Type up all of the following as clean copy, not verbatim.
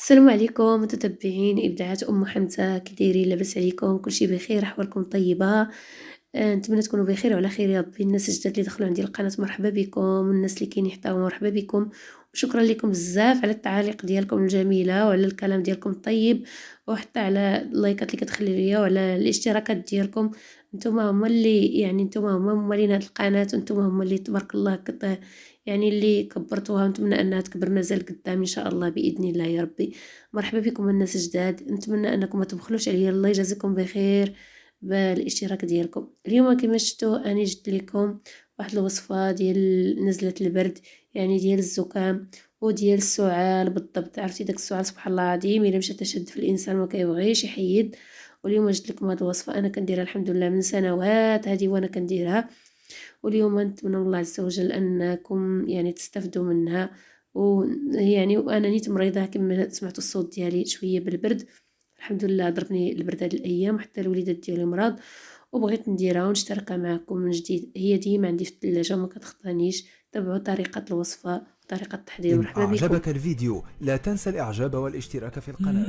السلام عليكم متتبعين ابداعات حمزه، كي دايرين؟ لاباس عليكم؟ كلشي بخير؟ احوالكم طيبه؟ نتمنى تكونوا بخير وعلى خير يا ربي. الناس الجداد اللي دخلوا عندي القناه مرحبا بكم، الناس اللي كاينين حتى مرحبا بكم، وشكرا لكم بزاف على التعاليق ديالكم الجميله وعلى الكلام ديالكم الطيب، وحتى على اللايكات اللي كتخليو ليا وعلى الاشتراكات ديالكم. نتوما هما اللي نتوما هما موالين هاد القناه، ونتوما هما اللي تبارك الله اللي كبرتوها، ونتمنى انها تكبر مازال قدام ان شاء الله باذن الله يا ربي. مرحبا بكم الناس الجداد، نتمنى انكم ما تبخلوش عليا، الله يجازيكم بخير بالاشتراك ديالكم. اليوم كما شفتوا اني جبت لكم واحد الوصفه ديال نزله البرد، ديال الزكام وديال السعال. بالضبط عرفتي داك السعال سبحان الله العظيم الا مشى تشد في الانسان ما كيبغيش يحيد. واليوم جبت لكم هذه الوصفه انا كنديرها الحمد لله من سنوات هذه وانا كنديرها، واليوم نتمنى من الله عز وجل انكم تستافدوا منها. وانا نيت مريضه كما سمعتوا الصوت ديالي شويه بالبرد، الحمد لله ضربني البرد هاد الايام، وحتى الوليدات ديالي مرض، وبغيت نديرها ونشتركها معكم من جديد. هي ديما عندي في الثلاجه وما كتخطانيش. تابعوا طريقه الوصفه وطريقه التحضير. إن مرحبا بكم. أعجبك الفيديو لا تنسى الإعجاب والاشتراك في القناة.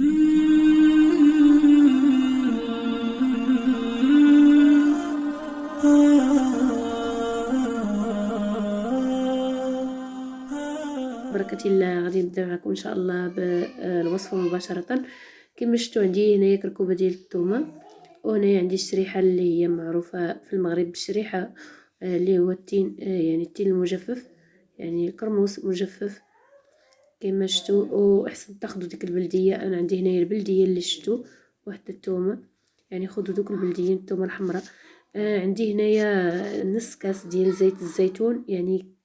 بركة الله غادي نبدا معكم ان شاء الله بالوصفه مباشره. كما شفتوا عندي هنايا كركوبه ديال الثومه، وهنايا عندي الشريحه اللي هي معروفه في المغرب بالشريحه، اللي هو التين، التين المجفف، الكرموس مجفف كما شفتوا. واحسن تاخذوا ديك البلديه، انا عندي هنايا البلديه اللي شفتوا، واحد الثومه، خذوا دوك البلديين الثومه الحمراء. عندي هنايا نص كاس ديال زيت الزيتون،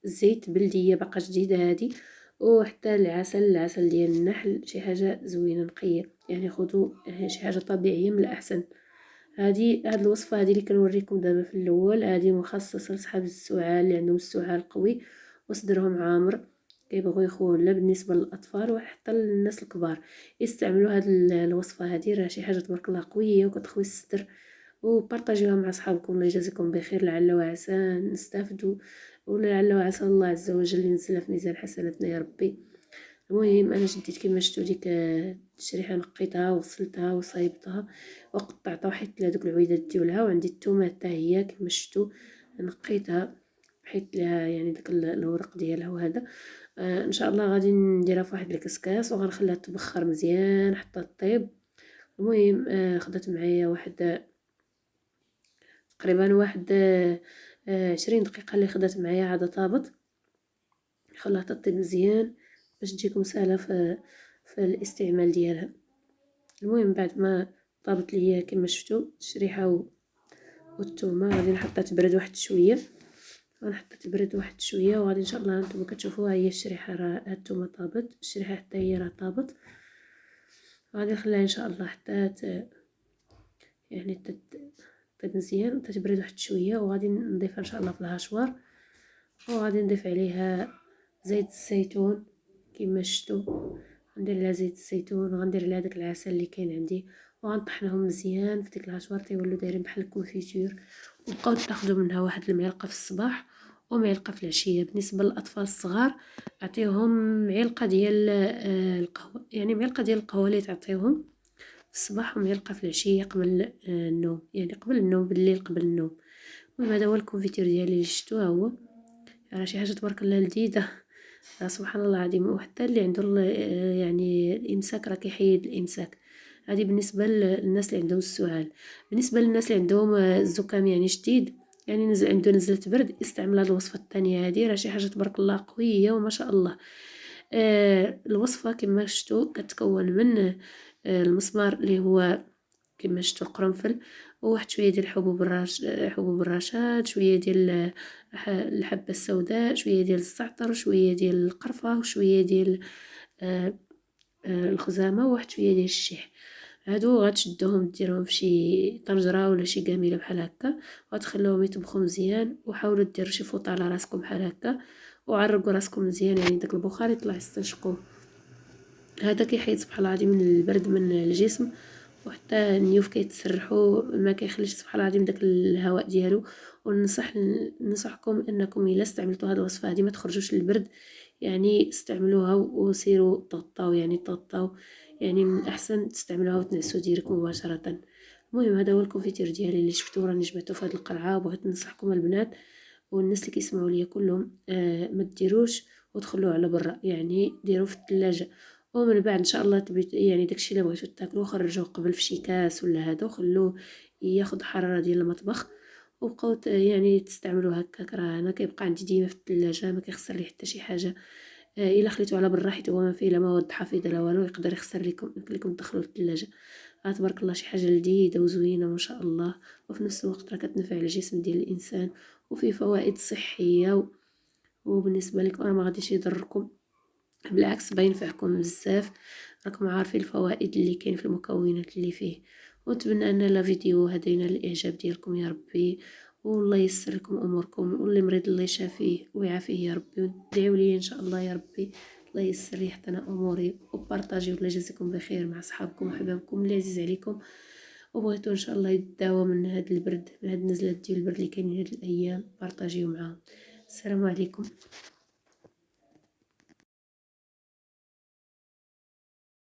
زيت بلديه باقا جديده هذه، وحتى العسل ديال النحل، شي حاجه زوينه نقيه، خذوا شي حاجه طبيعيه من الاحسن. هاد الوصفه هذه اللي كنوريكم دابا في الاول، هذه مخصصه لصحاب السعال اللي عندهم السعال قوي وصدرهم عامر كيبغوا يخوون، لا بالنسبه للاطفال وحتى للناس الكبار يستعملوا هاد الوصفه هذه. راه شي حاجه تبارك الله قويه وكتخوي الصدر، وبارطاجيوها مع صحابكم. الله يجازيكم بخير، لعل وعسى نستافدوا، ولعل وعسى الله عز وجل ينزلها في ميزان حسناتنا يا ربي. المهم انا شديت كما شفتوا ديك الشريحه، نقيتها وغسلتها وصايبتها وقطعتها وحيت لها دوك العويدات ديالها. وعندي الثومه حتى هي كما شفتوا نقيتها، حيت لها داك الورق ديالها. وهذا ان شاء الله غادي نديرها في واحد الكسكاس وغنخليها تبخر مزيان حتى طيب. المهم خدات معايا واحد تقريبا 20 دقيقه اللي خدات معايا عاد طابت، خلاها تطيب مزيان باش تجيكم سهله في الاستعمال ديالها. المهم بعد ما طابت ليا كما شفتوا الشريحه والثومه، غادي نحطها تبرد واحد شويه، غنحطها تبرد واحد شويه، وغادي ان شاء الله نتوما كتشوفوها هي الشريحه راه الثومه طابت، الشريحه حتى هي راه طابت. غادي نخليها ان شاء الله حتى طيب مزيان تتبرد واحد شويه، وغادي نضيفها ان شاء الله في الهاشوار، وغادي نضيف عليها زيت الزيتون كما شفتوا. غندير لها زيت الزيتون، وغندير لها داك العسل اللي كاين عندي، وغنطحنهم مزيان في ديك الهاشوار تيولوا دايرين بحال الكونفيتور. وبقاو تاخذوا منها واحد المعلقه في الصباح ومعلقه في العشيه. بالنسبه للاطفال الصغار اعطيهم معلقه ديال القهوه، معلقه ديال القهوه اللي تعطيهم في الصباح، ومعلقه في العشيه قبل النوم، قبل النوم بالليل قبل النوم. المهم هذا هو الكونفيتور ديالي اللي شفتوه هو، راه شي حاجه تبارك الله لذيذه، سبحان الله العظيم. وحتى اللي عنده الامساك راه كيحيد الامساك. هذه بالنسبه للناس اللي عندهم السعال. بالنسبه للناس اللي عندهم الزكام شديد، نزل عنده نزله برد، استعمل هذه الوصفه الثانيه. هذه راه شي حاجه تبارك الله قويه وما شاء الله. الوصفه كما شفتوا كتكون من المسمار اللي هو كما شفتوا القرنفل، وواحد شويه ديال حبوب الرشاد، شويه ديال الحبه السوداء، شويه ديال الزعتر، شويه ديال القرفه، وشويه ديال الخزامه، وواحد شويه ديال الشيح. هادو غتشدوهم ديروهم في شي طنجره ولا شي قاميله بحال هكا، وغتخلوهم يطبخوا مزيان. وحاولوا ديروا شي فوطه على راسكم بحال هكا، وعرقوا راسكم مزيان، داك البخار يطلع يستنشقوه. هذا كيحيد سبحان الله العظيم البرد من الجسم، وحتى النيوف كيتسرحوا، ما كيخليش سبحان الله العظيم داك الهواء ديالو. وننصحكم انكم الا استعملتوا هذه الوصفه هذه ما تخرجوش للبرد، يعني استعملوها وسيروا تغطاو، يعني تغطاو، يعني من الاحسن تستعملوها وتنعسوا ديريكت مباشره. المهم هذا هو الكونفيتير ديالي اللي شفتو، راني جبعته في هذه القرعه، وبغيت ننصحكم البنات والناس اللي كيسمعوا ليا كلهم ما تديروش وتخلوه على برا، يعني ديروه في الثلاجه، ومن بعد ان شاء الله يعني داكشي اللي بغيتو تاكلوه خرجوه قبل في شي كاس ولا هذا، وخلوه ياخذ حراره ديال المطبخ، وبقاو يعني تستعملوه هكاك. راه انا كيبقى عندي ديما في الثلاجه، ما كيخسر لي حتى شي حاجه. الا خليتو على برا حيت هو ما فيه لا مواد حافظه لا والو، يقدر يخسر لكم، يمكن لكم تدخلوه للثلاجه. تبارك الله شي حاجه لذيذه وزوينه ما شاء الله، وفي نفس الوقت راه كتنفع الجسم ديال الانسان، وفيه فوائد صحيه وبالنسبه لكم راه ما غاديش يضركم، بالعكس بينفعكم بزاف. راكم عارفين الفوائد اللي كاين في المكونات اللي فيه. ونتمنى ان لا فيديو هذا ينال الاعجاب ديالكم يا ربي، والله يسر لكم اموركم، واللي مريض الله يشافيه ويعافيه يا ربي، ودعيوا لي ان شاء الله يا ربي الله يسر لي حتى انا اموري، وبارطاجيو الله يجزيكم بخير مع صحابكم وحبابكم اللي عزيز عليكم، وبغيتو ان شاء الله يداوى من هذا البرد، من هذه النزلات ديال البرد اللي كاينين هذه الايام، بارطاجيو معاهم. السلام عليكم.